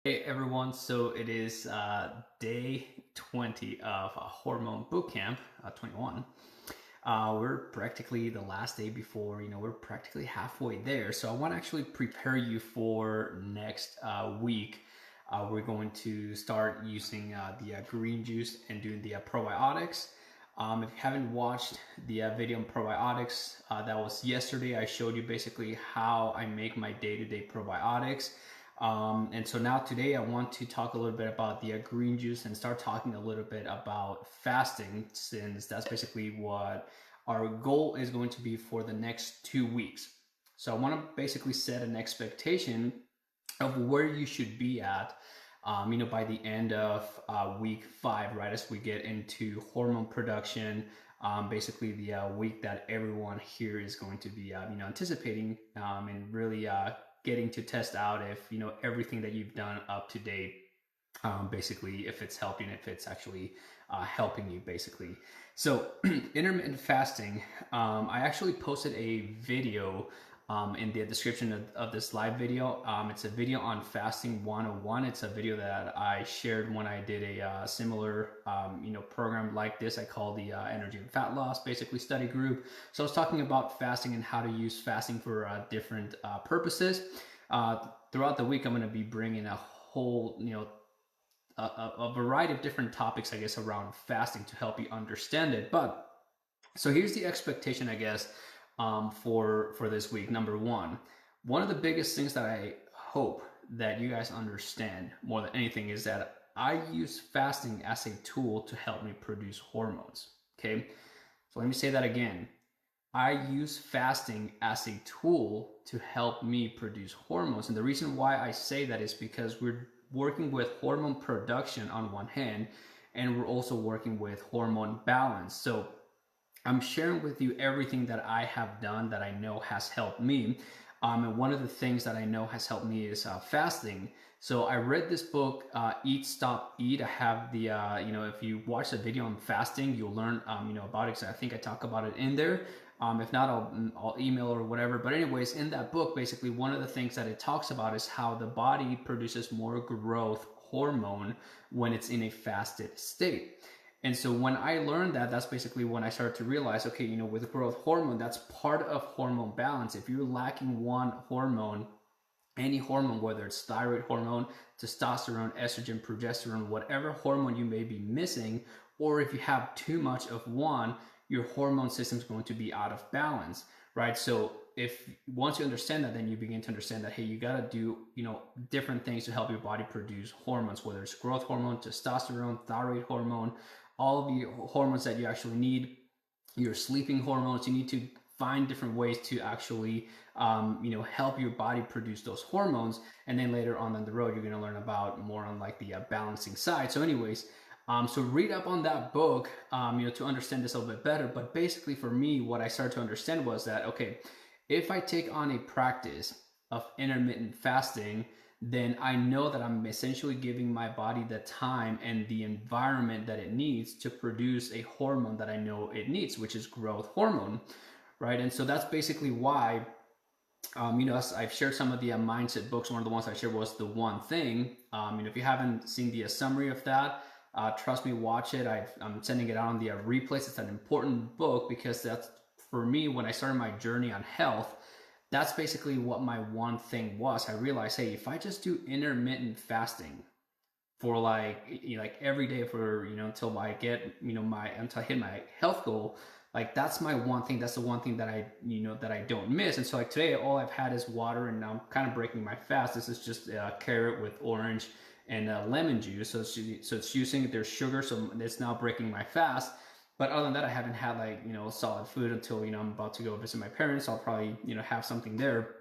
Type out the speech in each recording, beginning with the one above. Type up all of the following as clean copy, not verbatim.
Hey everyone, so it is day 20 of Hormone Bootcamp 21. We're practically the last day before, we're practically halfway there. So I want to actually prepare you for next week. We're going to start using the green juice and doing the probiotics. If you haven't watched the video on probiotics, that was yesterday. I showed you basically how I make my day-to-day probiotics. And so now today I want to talk a little bit about the green juice and start talking a little bit about fasting, since that's basically what our goal is going to be for the next 2 weeks. So I want to basically set an expectation of where you should be at, by the end of week 5, right as we get into hormone production. Basically the week that everyone here is going to be, anticipating, and really getting to test out if everything that you've done up to date, basically if it's helping, if it's actually helping you basically. So intermittent fasting, I actually posted a video in the description of this live video. It's a video on fasting 101. It's a video that I shared when I did a similar program like this. I call the energy and fat loss basically study group. So I was talking about fasting and how to use fasting for different purposes. Throughout the week I'm going to be bringing a whole a variety of different topics, I guess, around fasting to help you understand it. But so here's the expectation, I guess, for this week. Number one of the biggest things that I hope that you guys understand more than anything is that I use fasting as a tool to help me produce hormones. Okay, so let me say that again. I use fasting as a tool to help me produce hormones. And the reason why I say that is because we're working with hormone production on one hand, and we're also working with hormone balance. So I'm sharing with you everything that I have done that I know has helped me. And one of the things that I know has helped me is fasting. So I read this book, Eat, Stop, Eat. I have the, if you watch the video on fasting, you'll learn, about it. So I think I talk about it in there. If not, I'll email or whatever. But anyways, in that book, basically one of the things that it talks about is how the body produces more growth hormone when it's in a fasted state. And so when I learned that, that's basically when I started to realize, okay, with growth hormone, that's part of hormone balance. If you're lacking one hormone, any hormone, whether it's thyroid hormone, testosterone, estrogen, progesterone, whatever hormone you may be missing, or if you have too much of one, your hormone system is going to be out of balance, right? So if once you understand that, then you begin to understand that, hey, you got to do, different things to help your body produce hormones, whether it's growth hormone, testosterone, thyroid hormone, all of the hormones that you actually need, your sleeping hormones. You need to find different ways to actually help your body produce those hormones. And then later on down the road, you're going to learn about more on like the balancing side. So anyways, so read up on that book, to understand this a little bit better. But basically for me, what I started to understand was that, okay, if I take on a practice of intermittent fasting, then I know that I'm essentially giving my body the time and the environment that it needs to produce a hormone that I know it needs, which is growth hormone, right? And so that's basically why, I've shared some of the mindset books. One of the ones I shared was The One Thing. If you haven't seen the summary of that, trust me, watch it. I'm sending it out on the replays. It's an important book because that's, for me, when I started my journey on health, that's basically what my one thing was. I realized, hey, if I just do intermittent fasting for like every day for, until I get, until I hit my health goal, like that's my one thing. That's the one thing that that I don't miss. And so like today, all I've had is water, and now I'm kind of breaking my fast. This is just a carrot with orange and lemon juice. So it's using, there's sugar, so it's now breaking my fast. But other than that, I haven't had solid food until, I'm about to go visit my parents. I'll probably, have something there.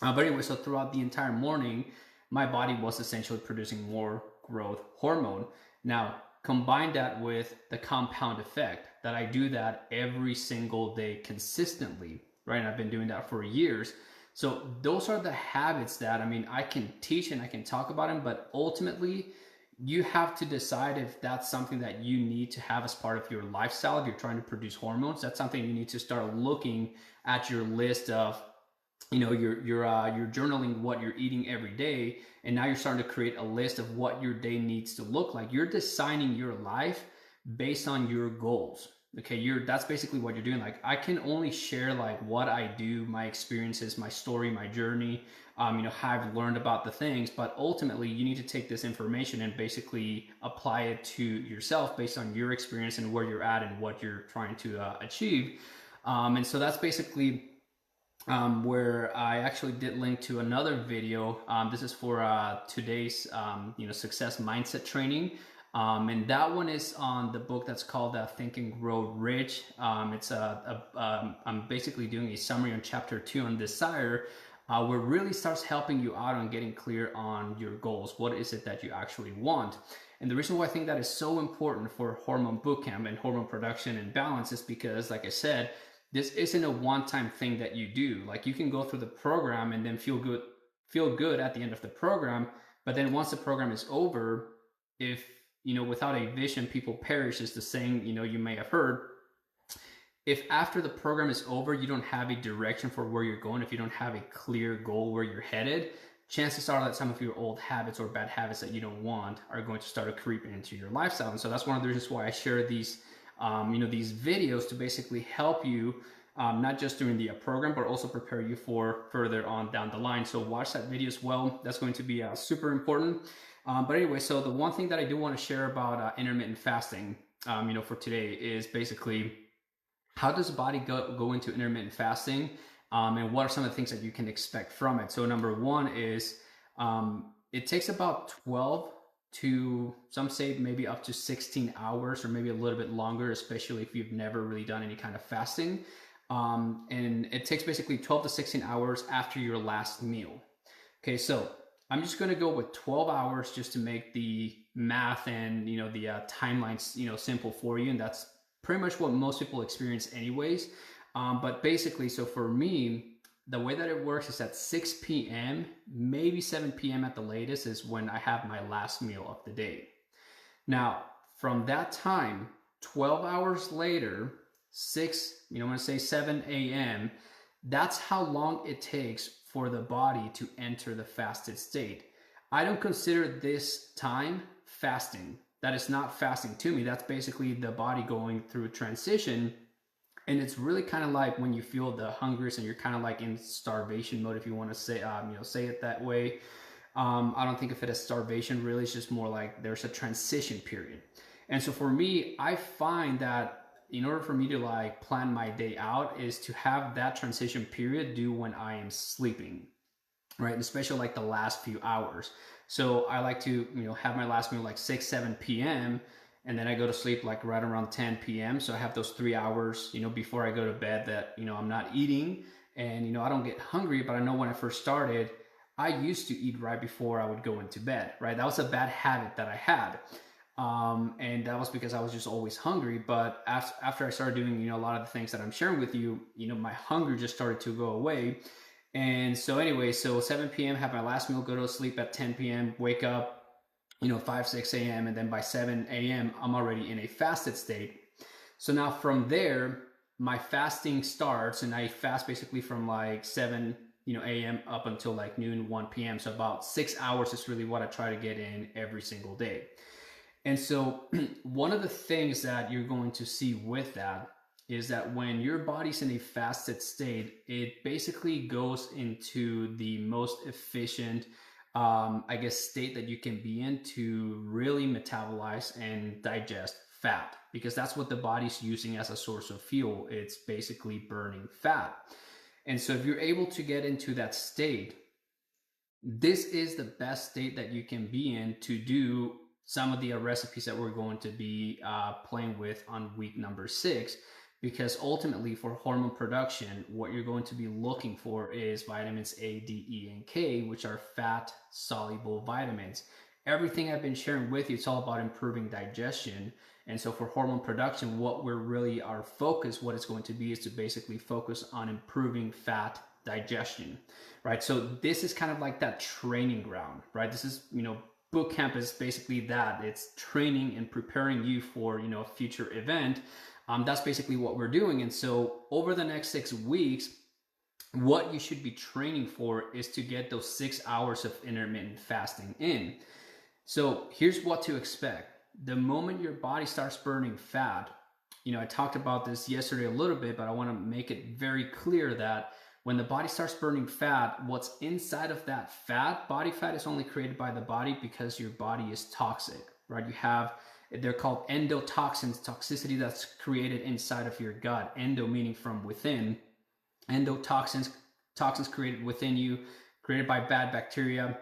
But anyway, so throughout the entire morning, my body was essentially producing more growth hormone. Now, combine that with the compound effect that I do that every single day consistently, right? And I've been doing that for years. So those are the habits that, I can teach and I can talk about them, but ultimately, you have to decide if that's something that you need to have as part of your lifestyle. If you're trying to produce hormones, that's something you need to start looking at your list of you're journaling what you're eating every day, and now you're starting to create a list of what your day needs to look like. You're designing your life based on your goals. Okay, that's basically what you're doing. Like, I can only share like what I do, my experiences, my story, my journey, how I've learned about the things, but ultimately you need to take this information and basically apply it to yourself based on your experience and where you're at and what you're trying to achieve. And so that's basically where I actually did link to another video. This is for today's success mindset training. And that one is on the book that's called Think and Grow Rich. I'm basically doing a summary on chapter 2 on desire, where it really starts helping you out on getting clear on your goals. What is it that you actually want? And the reason why I think that is so important for Hormone Bootcamp and hormone production and balance is because, like I said, this isn't a one-time thing that you do. Like, you can go through the program and then feel good at the end of the program, but then once the program is over, if without a vision people perish, is the saying you may have heard. If after the program is over you don't have a direction for where you're going, if you don't have a clear goal where you're headed, chances are that some of your old habits or bad habits that you don't want are going to start creeping into your lifestyle. And so that's one of the reasons why I share these these videos, to basically help you not just during the program, but also prepare you for further on down the line. So watch that video as well. That's going to be super important. But anyway, so the one thing that I do want to share about intermittent fasting, for today, is basically how does the body go into intermittent fasting, and what are some of the things that you can expect from it. So number one is it takes about 12 to, some say maybe up to 16 hours or maybe a little bit longer, especially if you've never really done any kind of fasting. And it takes basically 12 to 16 hours after your last meal. Okay, so I'm just going to go with 12 hours just to make the math and the timelines simple for you, and that's pretty much what most people experience anyways. But basically, so for me, the way that it works is at 6 p.m., maybe 7 p.m. at the latest, is when I have my last meal of the day. Now, from that time, 12 hours later, I'm going to say 7 a.m., that's how long it takes for the body to enter the fasted state. I don't consider this time fasting. That is not fasting to me. That's basically the body going through a transition. And it's really kind of like when you feel the hungriest and you're kind of like in starvation mode, if you want to say, say it that way. I don't think of it as starvation, really. It's just more like there's a transition period. And so for me, I find that in order for me to like plan my day out is to have that transition period due when I am sleeping, right? And especially like the last few hours. So I like to, have my last meal like 6, 7 p.m. and then I go to sleep like right around 10 p.m. So I have those 3 hours, before I go to bed that, I'm not eating, and, I don't get hungry. But I know when I first started, I used to eat right before I would go into bed, right? That was a bad habit that I had. And that was because I was just always hungry. But after I started doing, a lot of the things that I'm sharing with you, my hunger just started to go away. And so anyway, so 7 p.m., have my last meal, go to sleep at 10 p.m., wake up, 5, 6 a.m. And then by 7 a.m., I'm already in a fasted state. So now from there, my fasting starts, and I fast basically from like 7 a.m. up until like noon, 1 p.m. So about 6 hours is really what I try to get in every single day. And so one of the things that you're going to see with that is that when your body's in a fasted state, it basically goes into the most efficient, state that you can be in to really metabolize and digest fat, because that's what the body's using as a source of fuel. It's basically burning fat. And so if you're able to get into that state, this is the best state that you can be in to do some of the recipes that we're going to be playing with on week number 6. Because ultimately for hormone production, what you're going to be looking for is vitamins A, D, E, and K, which are fat soluble vitamins. Everything I've been sharing with you, it's all about improving digestion. And so for hormone production, what we're really, our focus, what it's going to be is to basically focus on improving fat digestion, right? So this is kind of like that training ground, right? This is, boot camp is basically that. It's training and preparing you for, a future event. That's basically what we're doing. And so over the next 6 weeks, what you should be training for is to get those 6 hours of intermittent fasting in. So here's what to expect. The moment your body starts burning fat, I talked about this yesterday a little bit, but I want to make it very clear that when the body starts burning fat, what's inside of that fat, body fat, is only created by the body because your body is toxic, right? They're called endotoxins, toxicity that's created inside of your gut. Endo meaning from within. Endotoxins, toxins created within you, created by bad bacteria.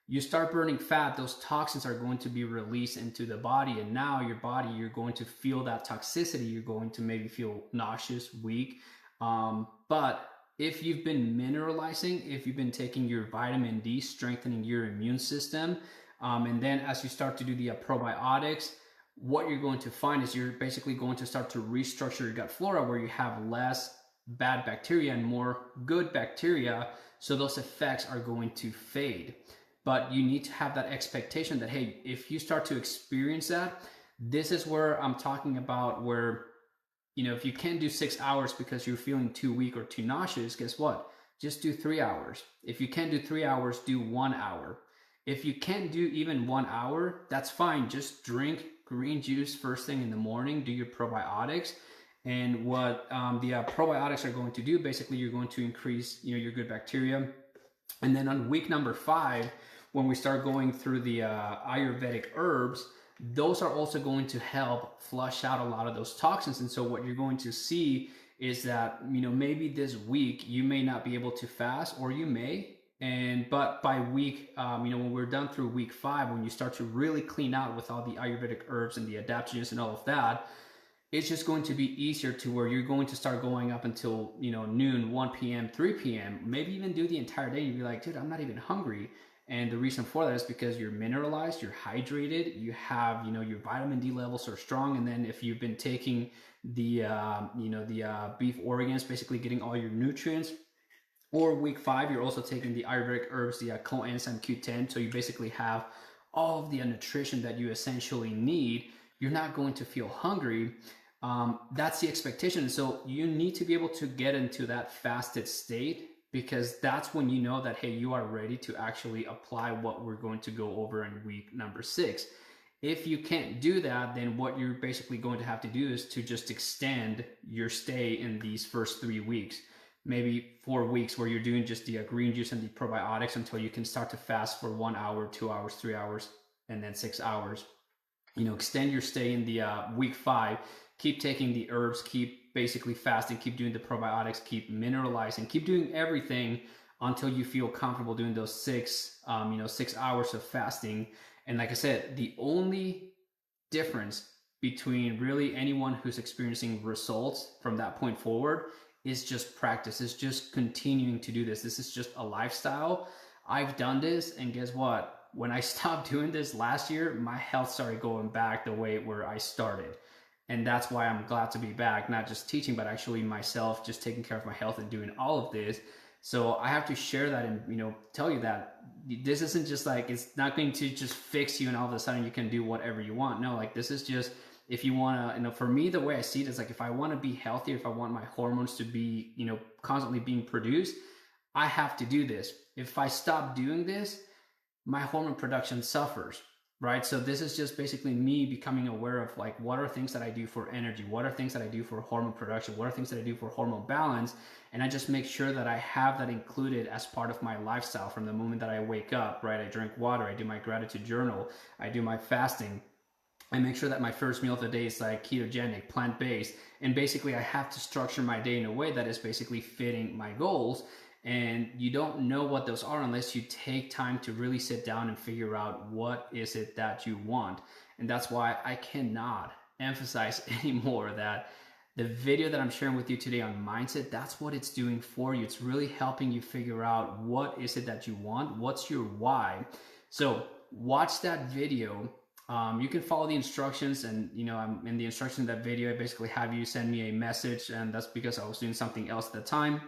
You start burning fat, those toxins are going to be released into the body, and now your body, you're going to feel that toxicity. You're going to maybe feel nauseous, weak. But if you've been mineralizing, if you've been taking your vitamin D, strengthening your immune system, and then as you start to do the probiotics, what you're going to find is you're basically going to start to restructure your gut flora, where you have less bad bacteria and more good bacteria. So those effects are going to fade. But you need to have that expectation that, hey, if you start to experience that, this is where I'm talking about where, if you can't do 6 hours because you're feeling too weak or too nauseous, guess what? Just do 3 hours. If you can't do 3 hours, do 1 hour. If you can't do even 1 hour, that's fine. Just drink green juice first thing in the morning, do your probiotics. And what the probiotics are going to do, basically, you're going to increase, your good bacteria. And then on week number 5, when we start going through the Ayurvedic herbs, those are also going to help flush out a lot of those toxins. And so what you're going to see is that, maybe this week you may not be able to fast, or you may. But by week, when we're done through week 5, when you start to really clean out with all the Ayurvedic herbs and the adaptogens and all of that, it's just going to be easier to where you're going to start going up until, noon, 1 p.m., 3 p.m., maybe even do the entire day. You'd be like, dude, I'm not even hungry. And the reason for that is because you're mineralized, you're hydrated, you have, your vitamin D levels are strong. And then if you've been taking the beef organs, basically getting all your nutrients, or week 5, you're also taking the Ayurvedic herbs, the coenzyme Q10. So you basically have all of the nutrition that you essentially need. You're not going to feel hungry. That's the expectation. So you need to be able to get into that fasted state, because that's when you know that, hey, you are ready to actually apply what we're going to go over in week number 6. If you can't do that, then what you're basically going to have to do is to just extend your stay in these first 3 weeks, maybe 4 weeks, where you're doing just the green juice and the probiotics until you can start to fast for 1 hour, 2 hours, 3 hours, and then 6 hours. Extend your stay in the week 5, keep taking the herbs, keep basically fasting, keep doing the probiotics, keep mineralizing, keep doing everything until you feel comfortable doing those 6 hours of fasting. And like I said, the only difference between really anyone who's experiencing results from that point forward is just practice. It's just continuing to do this. This is just a lifestyle. I've done this, and guess what? When I stopped doing this last year, my health started going back the way where I started. And that's why I'm glad to be back, not just teaching, but actually myself, just taking care of my health and doing all of this. So I have to share that and, tell you that this isn't just like, it's not going to just fix you and all of a sudden you can do whatever you want. No, like this is just, if you want to, for me, the way I see it is like, if I want to be healthy, if I want my hormones to be, constantly being produced, I have to do this. If I stop doing this, my hormone production suffers, right? So this is just basically me becoming aware of like, what are things that I do for energy? What are things that I do for hormone production? What are things that I do for hormone balance? And I just make sure that I have that included as part of my lifestyle from the moment that I wake up, right? I drink water, I do my gratitude journal, I do my fasting. I make sure that my first meal of the day is like ketogenic, plant-based. And basically I have to structure my day in a way that is basically fitting my goals. And you don't know what those are unless you take time to really sit down and figure out what is it that you want. And that's why I cannot emphasize anymore that the video that I'm sharing with you today on mindset, that's what it's doing for you. It's really helping you figure out what is it that you want, what's your why. So watch that video. You can follow the instructions, and I'm in the instructions of that video, I basically have you send me a message, and that's because I was doing something else at the time.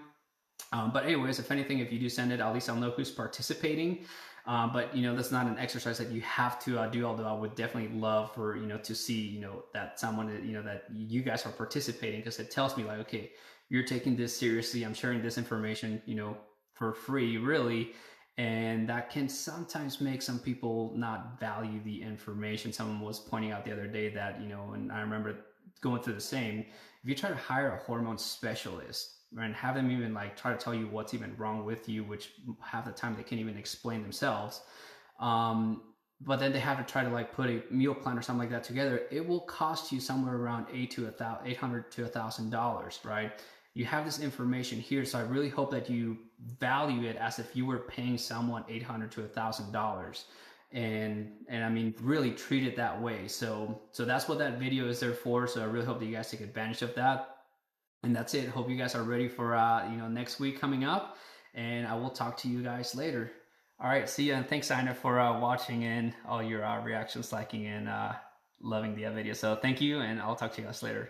But anyways, if anything, if you do send it, at least I'll know who's participating. But that's not an exercise that you have to do, although I would definitely love for, to see, that someone, that you guys are participating, because it tells me like, okay, you're taking this seriously. I'm sharing this information, you know, for free, really. And that can sometimes make some people not value the information. Someone was pointing out the other day that, you know, and I remember going through the same, if you try to hire a hormone specialist and have them even like try to tell you what's even wrong with you, which half the time they can't even explain themselves, but then they have to try to like put a meal plan or something like that together, it will cost you somewhere around $800 to $1,000, right? You have this information here, so I really hope that you value it as if you were paying someone $800 to $1,000, and I mean really treat it that way. So that's what that video is there for. So I really hope that you guys take advantage of that. And that's it. Hope you guys are ready for you know, next week coming up, and I will talk to you guys later. All right, see ya, and thanks, Aina, for watching and all your reactions, liking, and loving the video. So thank you, and I'll talk to you guys later.